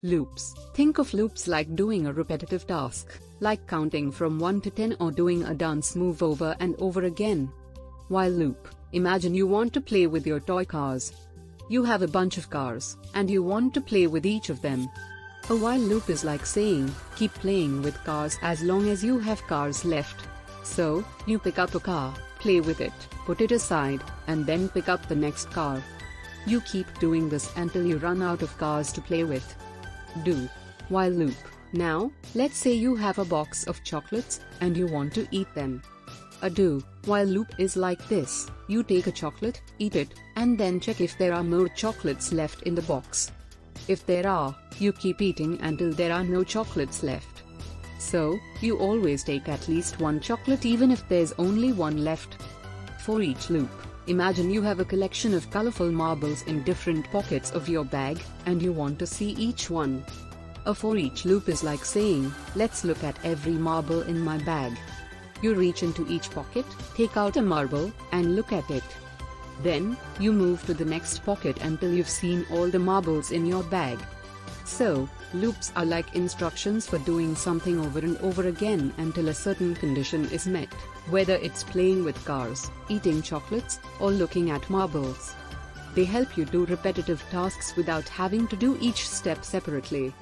Loops. Think of loops like doing a repetitive task, like counting from 1 to 10 or doing a dance move over and over again. While loop. Imagine you want to play with your toy cars. You have a bunch of cars, and you want to play with each of them. A while loop is like saying, keep playing with cars as long as you have cars left. So, you pick up a car, play with it, put it aside, and then pick up the next car. You keep doing this until you run out of cars to play with. Do. While loop. Now, let's say you have a box of chocolates, and you want to eat them. A do. While loop is like this: you take a chocolate, eat it, and then check if there are more chocolates left in the box. If there are, you keep eating until there are no chocolates left. So, you always take at least one chocolate even if there's only one left. For each loop, imagine you have a collection of colorful marbles in different pockets of your bag, and you want to see each one. A for each loop is like saying, let's look at every marble in my bag. You reach into each pocket, take out a marble, and look at it. Then, you move to the next pocket until you've seen all the marbles in your bag. So, loops are like instructions for doing something over and over again until a certain condition is met, whether it's playing with cars, eating chocolates, or looking at marbles. They help you do repetitive tasks without having to do each step separately.